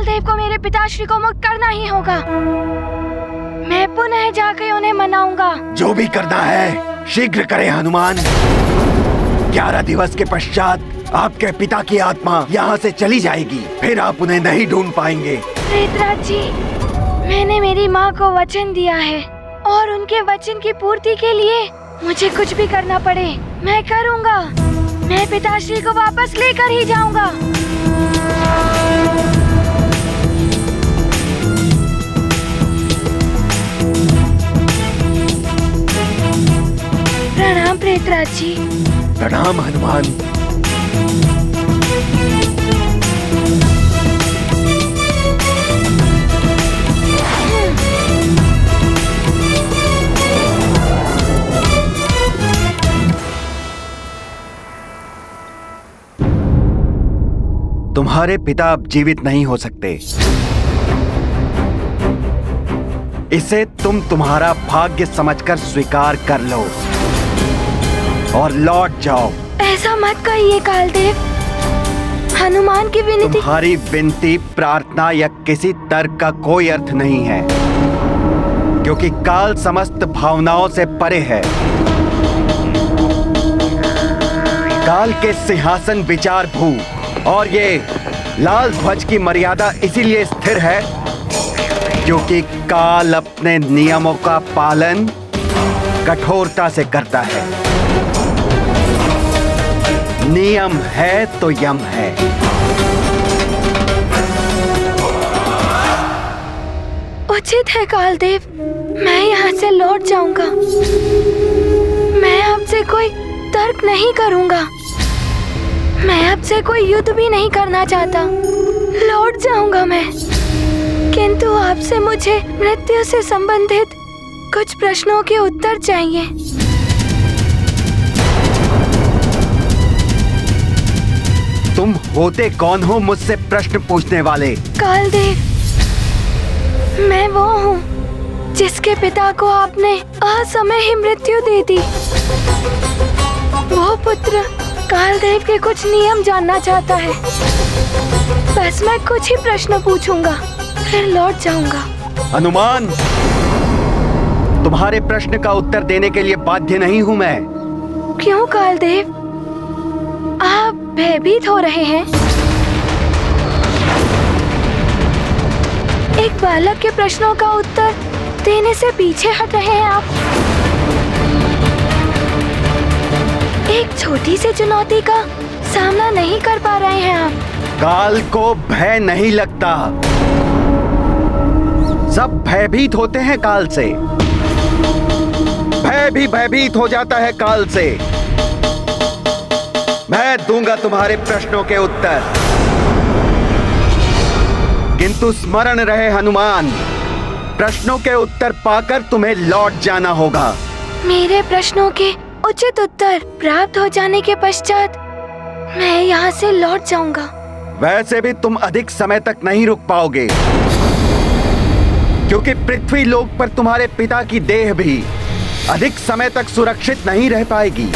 कालदेव को मेरे पिताश्री को मुक्त करना ही होगा। मैं पुनः जाकर उन्हें मनाऊंगा। जो भी करना है शीघ्र करें हनुमान। 11 दिवस के पश्चात आपके पिता की आत्मा यहाँ से चली जाएगी, फिर आप उन्हें नहीं ढूंढ पाएंगे। प्रेतराज जी, मैंने मेरी माँ को वचन दिया है और उनके वचन की पूर्ति के लिए मुझे कुछ भी करना पड़े मैं करूँगा। मैं पिताश्री को वापस लेकर ही जाऊँगा। प्रणाम प्रेतराज जी। प्रणाम हनुमान। तुम्हारे पिता अब जीवित नहीं हो सकते। इसे तुम तुम्हारा भाग्य समझकर स्वीकार कर लो और लौट जाओ। ऐसा मत कहिए कालदेव। हनुमान की विनती। तुम्हारी विनती, प्रार्थना या किसी तर्क का कोई अर्थ नहीं है, क्योंकि काल समस्त भावनाओं से परे है। काल के सिंहासन विचार भू और ये लाल ध्वज की मर्यादा इसीलिए स्थिर है क्योंकि काल अपने नियमों का पालन कठोरता से करता है। नियम है तो यम है। उचित है कालदेव, मैं यहाँ से लौट जाऊंगा। मैं आपसे कोई तर्क नहीं करूंगा। मैं आपसे कोई युद्ध भी नहीं करना चाहता। लौट जाऊंगा मैं, किंतु आपसे मुझे मृत्यु से संबंधित कुछ प्रश्नों के उत्तर चाहिए। तुम होते कौन हो मुझसे प्रश्न पूछने वाले? कालदेव, मैं वो हूँ जिसके पिता को आपने असमय ही मृत्यु दे दी। वो पुत्र कालदेव के कुछ नियम जानना चाहता है। बस मैं कुछ ही प्रश्न पूछूंगा, फिर लौट जाऊंगा। हनुमान, तुम्हारे प्रश्न का उत्तर देने के लिए बाध्य नहीं हूँ मैं। क्यों कालदेव, आप भयभीत हो रहे हैं? एक बालक के प्रश्नों का उत्तर देने से पीछे हट रहे हैं आप। एक छोटी सी चुनौती का सामना नहीं कर पा रहे हैं आप। काल को भय नहीं लगता। सब भयभीत होते हैं काल से। भय भी भयभीत हो जाता है काल से। मैं दूंगा तुम्हारे प्रश्नों के उत्तर, किंतु स्मरण रहे हनुमान, प्रश्नों के उत्तर पाकर तुम्हें लौट जाना होगा। मेरे प्रश्नों के उचित उत्तर प्राप्त हो जाने के पश्चात मैं यहाँ से लौट जाऊंगा। वैसे भी तुम अधिक समय तक नहीं रुक पाओगे, क्योंकि पृथ्वी लोक पर तुम्हारे पिता की देह भी अधिक समय तक सुरक्षित नहीं रह पाएगी।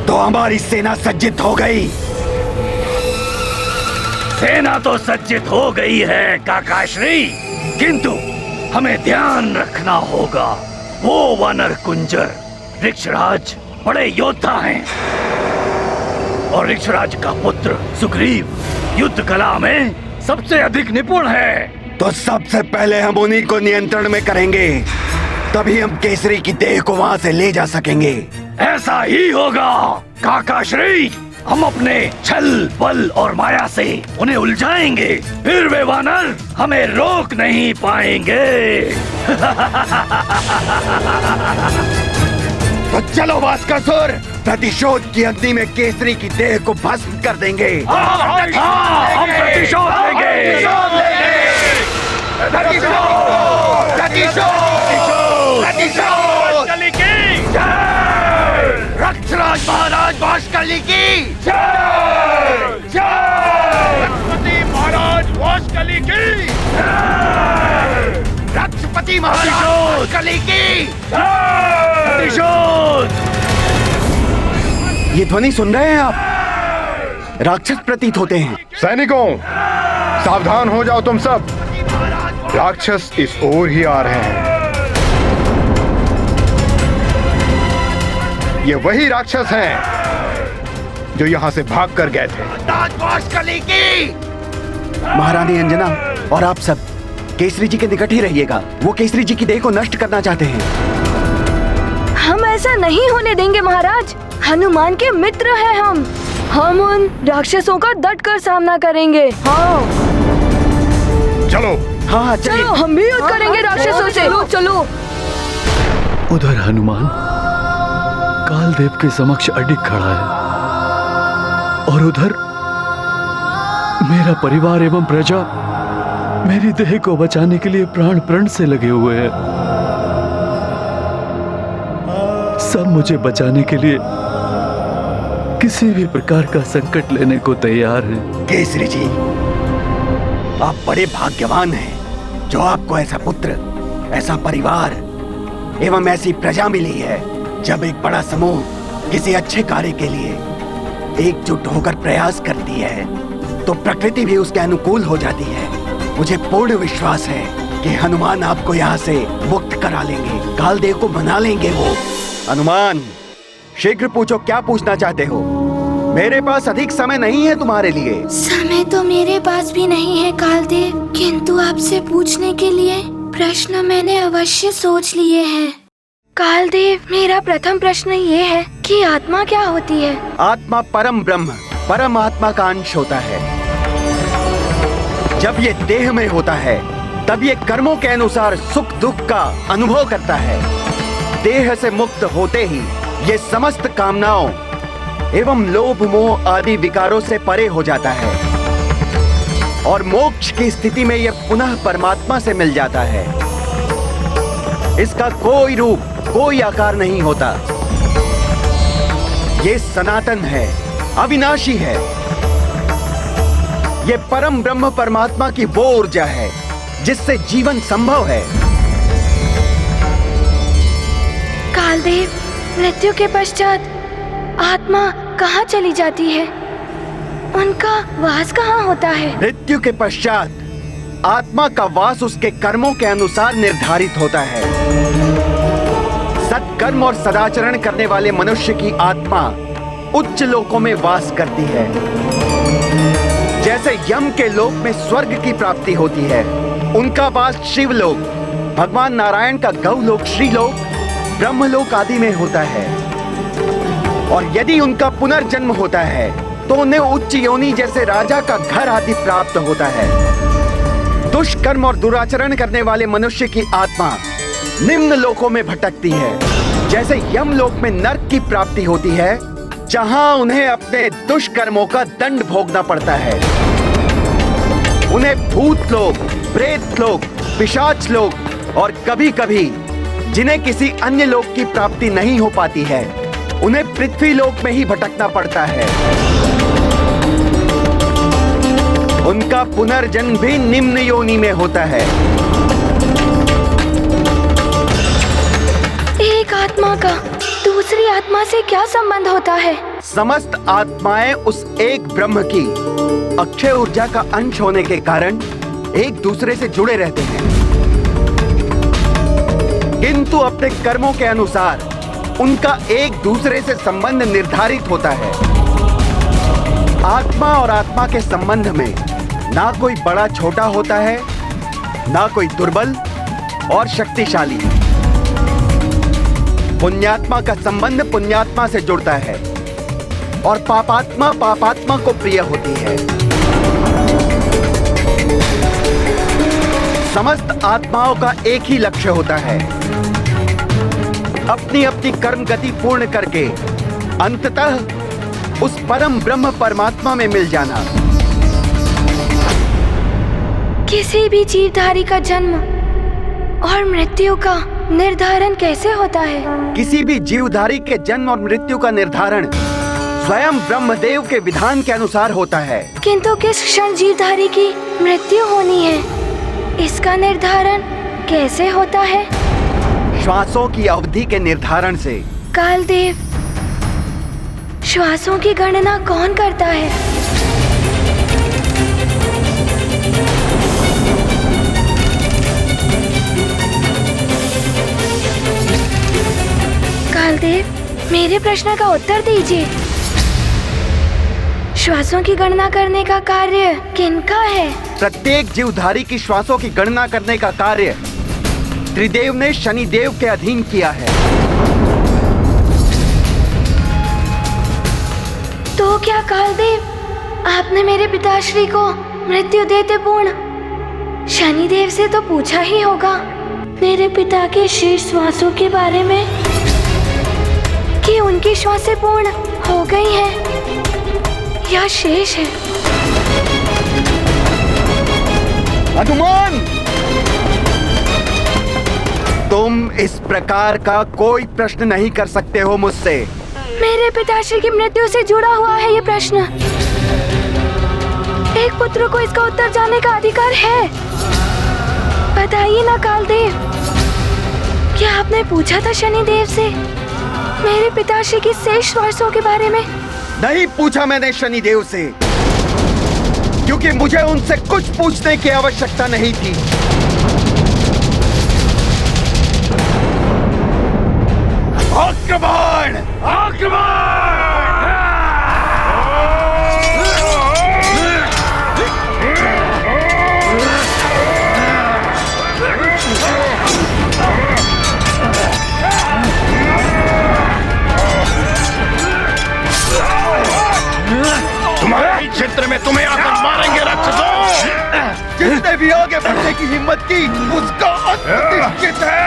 तो हमारी सेना सज्जित हो गई। सेना तो सज्जित हो गई है काकाश्री, किंतु हमें ध्यान रखना होगा। वो वानर कुंजर ऋक्षराज बड़े योद्धा हैं और ऋक्षराज का पुत्र सुग्रीव युद्ध कला में सबसे अधिक निपुण है। तो सबसे पहले हम उन्हीं को नियंत्रण में करेंगे, तभी हम केसरी की देह को वहां से ले जा सकेंगे। ऐसा ही होगा काकाश्री। हम अपने छल बल और माया से उन्हें उलझाएंगे, फिर वे वानर हमें रोक नहीं पाएंगे। तो चलो भास्करसुर, प्रतिशोध की अग्नि में केसरी की देह को भस्म कर देंगे। हाँ, हम प्रतिशोध लेंगे। ऋक्षराज महाराज वाशकली की जय। रक्षपति महाराज वाशकली की जय। रक्षपति महाराज वाशकली की प्रतिशोध। ये ध्वनि सुन रहे हैं आप? राक्षस प्रतीत होते हैं। सैनिकों, सावधान हो जाओ तुम सब। राक्षस इस ओर ही आ रहे हैं। ये वही राक्षस हैं जो यहां से भाग कर गए थे। महारानी अंजना और आप सब केसरी जी के निकट ही रहिएगा। वो केसरी जी की देह को नष्ट करना चाहते हैं। हम ऐसा नहीं होने देंगे महाराज। हनुमान के मित्र हैं हम उन राक्षसों का डट कर सामना करेंगे। हाँ चलो। हाँ चलो, हम भी युद्ध करेंगे राक्षसों से। चलो। उधर हनुमान कालदेव के समक्ष अडिग खड़ा है और उधर मेरा परिवार एवं प्रजा मेरी देह को बचाने के लिए प्राण प्रण से लगे हुए हैं। सब मुझे बचाने के लिए किसी भी प्रकार का संकट लेने को तैयार हैं। केसरी जी, आप बड़े भाग्यवान हैं जो आपको ऐसा पुत्र, ऐसा परिवार एवं ऐसी प्रजा मिली है। जब एक बड़ा समूह किसी अच्छे कार्य के लिए एकजुट होकर प्रयास करती है तो प्रकृति भी उसके अनुकूल हो जाती है। मुझे पूर्ण विश्वास है कि हनुमान आपको यहाँ से मुक्त करा लेंगे, कालदेव को मना लेंगे वो। हनुमान, शीघ्र पूछो, क्या पूछना चाहते हो? मेरे पास अधिक समय नहीं है तुम्हारे लिए। समय तो मेरे पास भी नहीं है कालदेव, किंतु आपसे पूछने के लिए प्रश्न मैंने अवश्य सोच लिए हैं। कालदेव, मेरा प्रथम प्रश्न ये है कि आत्मा क्या होती है? आत्मा परम ब्रह्म, परम आत्मा का अंश होता है। जब ये देह में होता है तब ये कर्मों के अनुसार सुख दुख का अनुभव करता है। देह से मुक्त होते ही ये समस्त कामनाओं एवं लोभ मोह आदि विकारों से परे हो जाता है और मोक्ष की स्थिति में यह पुनः परमात्मा से मिल जाता है। इसका कोई रूप, कोई आकार नहीं होता। ये सनातन है, अविनाशी है। ये परम ब्रह्म परमात्मा की वो ऊर्जा है जिससे जीवन संभव है। कालदेव, मृत्यु के पश्चात आत्मा कहाँ चली जाती है? उनका वास कहाँ होता है? मृत्यु के पश्चात आत्मा का वास उसके कर्मों के अनुसार निर्धारित होता है। सत्कर्म और सदाचरण करने वाले मनुष्य की आत्मा उच्च लोकों में वास करती है। जैसे यम के लोक में स्वर्ग की प्राप्ति होती है, उनका वास शिवलोक, भगवान नारायण का गौलोक, श्रीलोक, ब्रह्मलोक आदि में होता है। और यदि उनका पुनर्जन्म होता है तो उन्हें उच्च योनि जैसे राजा का घर आदि प्राप्त होता है। दुष्कर्म और दुराचरण करने वाले मनुष्य की आत्मा निम्न लोकों में भटकती है। जैसे यमलोक में नरक की प्राप्ति होती है, जहां उन्हें अपने दुष्कर्मों का दंड भोगना पड़ता है। उन्हें भूत लोक, प्रेत लोक, पिशाच लोक और कभी कभी जिन्हें किसी अन्य लोक की प्राप्ति नहीं हो पाती है, उन्हें पृथ्वी लोक में ही भटकना पड़ता है। उनका पुनर्जन्म भी निम्न योनि में होता है। एक आत्मा का दूसरी आत्मा से क्या संबंध होता है? समस्त आत्माएं उस एक ब्रह्म की अक्षय ऊर्जा का अंश होने के कारण एक दूसरे से जुड़े रहते हैं, किंतु अपने कर्मों के अनुसार उनका एक दूसरे से संबंध निर्धारित होता है। आत्मा और आत्मा के संबंध में ना कोई बड़ा छोटा होता है, ना कोई दुर्बल और शक्तिशाली। पुण्यात्मा का संबंध पुण्यात्मा से जुड़ता है और पापात्मा पापात्मा को प्रिय होती है। समस्त आत्माओं का एक ही लक्ष्य होता है, अपनी अपनी कर्म गति पूर्ण करके अंततः उस परम ब्रह्म परमात्मा में मिल जाना। किसी भी जीवधारी का जन्म और मृत्यु का निर्धारण कैसे होता है? किसी भी जीवधारी के जन्म और मृत्यु का निर्धारण स्वयं ब्रह्मदेव के विधान के अनुसार होता है। किंतु किस क्षण जीवधारी की मृत्यु होनी है, इसका निर्धारण कैसे होता है? श्वासों की अवधि के निर्धारण से। कालदेव, श्वासों की गणना कौन करता है? कालदेव, मेरे प्रश्न का उत्तर दीजिए। श्वासों की गणना करने का कार्य किनका है? प्रत्येक जीवधारी की श्वासों की गणना करने का कार्य त्रिदेव ने शनिदेव के अधीन किया है। तो क्या कालदेव, आपने मेरे पिताश्री को मृत्यु देते पूर्ण शनिदेव से तो पूछा ही होगा मेरे पिता के शेष श्वासों के बारे में, कि उनकी श्वासें पूर्ण हो गई हैं या शेष है? हनुमान, तुम इस प्रकार का कोई प्रश्न नहीं कर सकते हो मुझसे। मेरे पिताश्री की मृत्यु से जुड़ा हुआ है ये प्रश्न। एक पुत्र को इसका उत्तर जानने का अधिकार है। बताइए ना कालदेव, क्या आपने पूछा था शनिदेव से मेरे पिताश्री की शेष श्वासों के बारे में? नहीं पूछा मैंने शनिदेव से, क्योंकि मुझे उनसे कुछ पूछने की आवश्यकता नहीं थी। आक्रमण! आक्रमण! तुम्हारे क्षेत्र में तुम्हें आकर मारेंगे राक्षसों। जिसने भी आगे बढ़ने की हिम्मत की उसका अंत निश्चित है।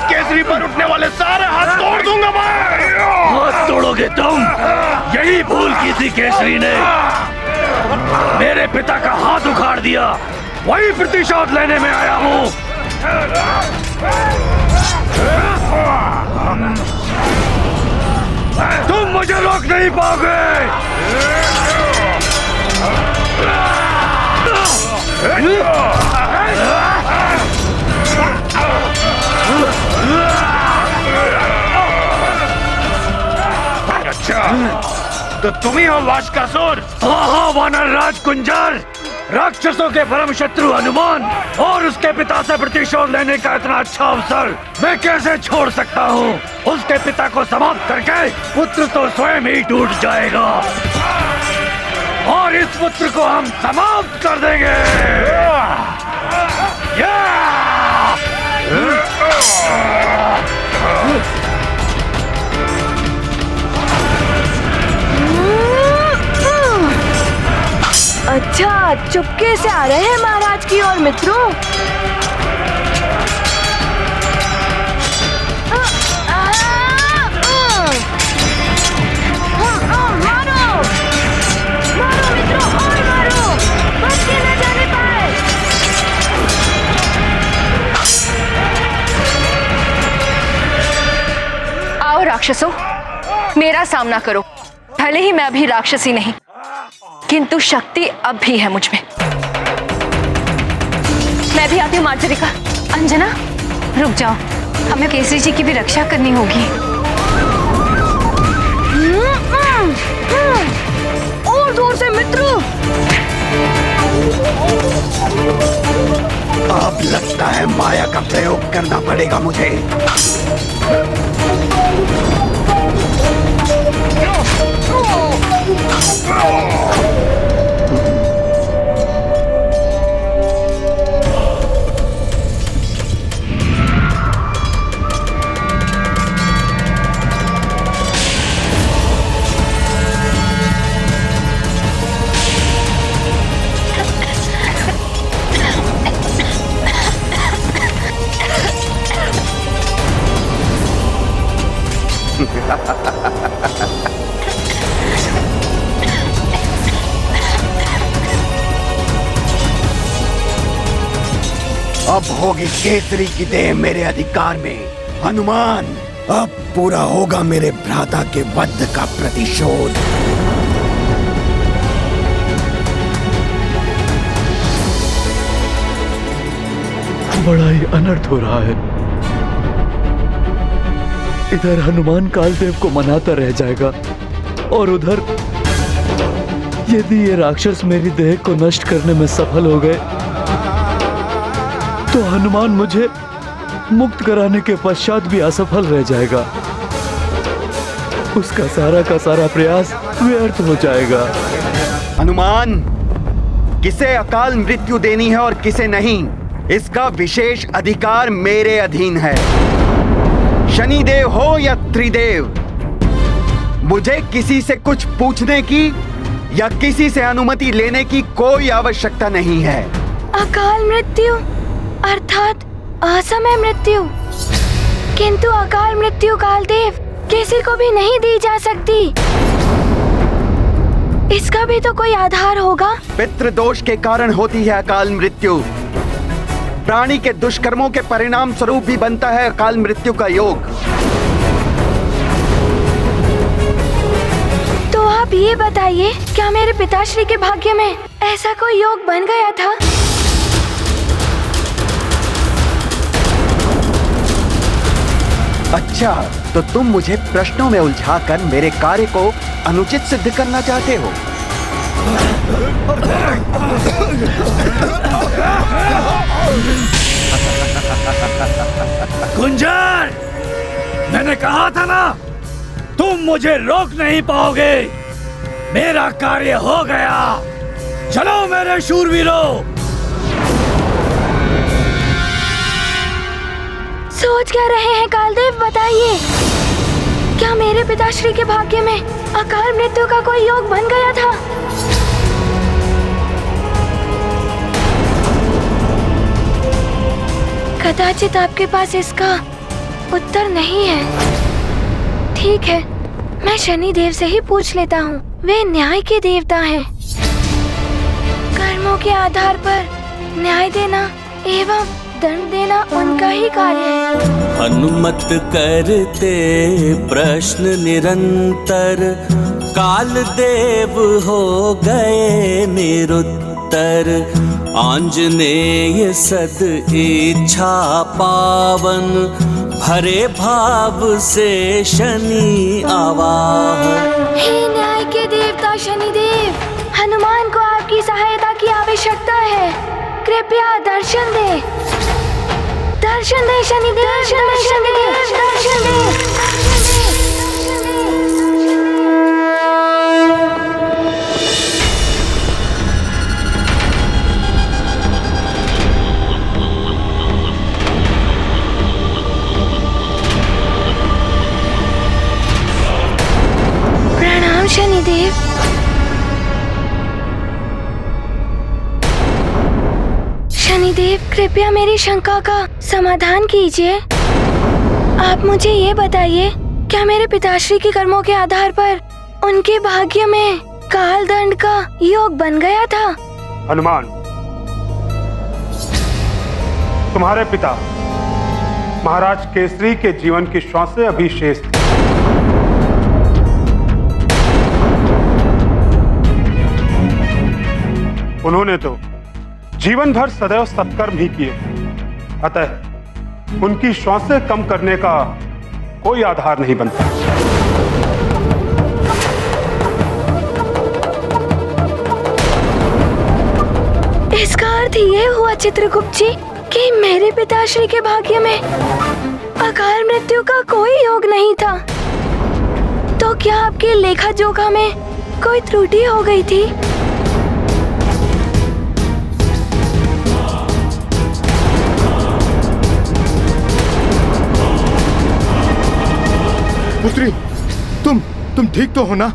केसरी पर उठने वाले सारे हाथ तोड़ दूंगा मैं। हाथ तोड़ोगे तुम? यही भूल की थी केसरी ने। मेरे पिता का हाथ उखाड़ दिया, वही प्रतिशोध लेने में आया हूँ। तुम मुझे रोक नहीं पाओगे। अच्छा, तो तुम ही हो वाशकासुर? हाँ, वानर राज कुंजर, राक्षसों के परम शत्रु हनुमान और उसके पिता से प्रतिशोध लेने का इतना अच्छा अवसर मैं कैसे छोड़ सकता हूँ? उसके पिता को समाप्त करके पुत्र तो स्वयं ही टूट जाएगा और इस पुत्र को हम समाप्त कर देंगे। अच्छा, चुपके से आ रहे हैं महाराज की ओर मित्रों। मारो मारो मित्रों, और मारो, बच के न जाने पाए। आओ राक्षसों, मेरा सामना करो। भले ही मैं अभी राक्षसी नहीं, किंतु शक्ति अब भी है मुझ में। मैं भी आती हूँ मार्जरिका। अंजना, रुक जाओ, हमें केसरी जी की भी रक्षा करनी होगी। और जोर से मित्रों। अब लगता है माया का प्रयोग करना पड़ेगा मुझे। अब होगी केसरी की देह मेरे अधिकार में। हनुमान, अब पूरा होगा मेरे भ्राता के वध का प्रतिशोध। बड़ा ही अनर्थ हो रहा है। इधर हनुमान कालदेव को मनाता रह जाएगा और उधर यदि ये राक्षस मेरी देह को नष्ट करने में सफल हो गए तो हनुमान मुझे मुक्त कराने के पश्चात भी असफल रह जाएगा। उसका सारा का सारा प्रयास व्यर्थ हो जाएगा। हनुमान, किसे अकाल मृत्यु देनी है और किसे नहीं, इसका विशेष अधिकार मेरे अधीन है। शनिदेव हो या त्रिदेव, मुझे किसी से कुछ पूछने की या किसी से अनुमति लेने की कोई आवश्यकता नहीं है। अकाल मृत्यु अर्थात असमय मृत्यु, किंतु अकाल मृत्यु कालदेव किसी को भी नहीं दी जा सकती। इसका भी तो कोई आधार होगा। पितृदोष के कारण होती है अकाल मृत्यु। प्राणी के दुष्कर्मों के परिणाम स्वरूप भी बनता है अकाल मृत्यु का योग। तो आप ये बताइए, क्या मेरे पिताश्री के भाग्य में ऐसा कोई योग बन गया था? अच्छा, तो तुम मुझे प्रश्नों में उलझाकर मेरे कार्य को अनुचित सिद्ध करना चाहते हो। कुंजर, मैंने कहा था ना, तुम मुझे रोक नहीं पाओगे। मेरा कार्य हो गया। चलो मेरे शूरवीरों। सोच क्या रहे हैं कालदेव, बताइए, क्या मेरे पिताश्री के भाग्य में अकाल मृत्यु का कोई योग बन गया था? कदाचित आपके पास इसका उत्तर नहीं है। ठीक है, मैं शनिदेव से ही पूछ लेता हूँ। वे न्याय के देवता हैं। कर्मों के आधार पर न्याय देना एवं दंड देना उनका ही कार्य है। हनुमत करते प्रश्न निरंतर, काल देव हो गए निरुत्तर। आंजनेय सद इच्छा पावन, भरे भाव से शनि आवाहन। हे न्याय के देवता शनिदेव, हनुमान को आपकी सहायता की आवश्यकता है। कृपया दर्शन दे, दर्शन दे शनिदेव, दर्शन दे शनिदेव, दर्शन दे। प्रणाम शनिदेव। शनिदेव, कृपया मेरी शंका का समाधान कीजिए। आप मुझे ये बताइए, क्या मेरे पिताश्री के कर्मों के आधार पर उनके भाग्य में काल दंड का योग बन गया था? हनुमान, तुम्हारे पिता महाराज केसरी के जीवन की श्वासें अभी शेष थी। उन्होंने तो जीवन भर सदैव सत्कर्म ही किए, अतः उनकी श्वासें कम करने का कोई आधार नहीं बनता। इसका अर्थ ये हुआ चित्रगुप्त जी कि मेरे पिताश्री के भाग्य में अकाल मृत्यु का कोई योग नहीं था। तो क्या आपके लेखा जोखा में कोई त्रुटि हो गई थी? पुत्री, तुम ठीक तो हो ना?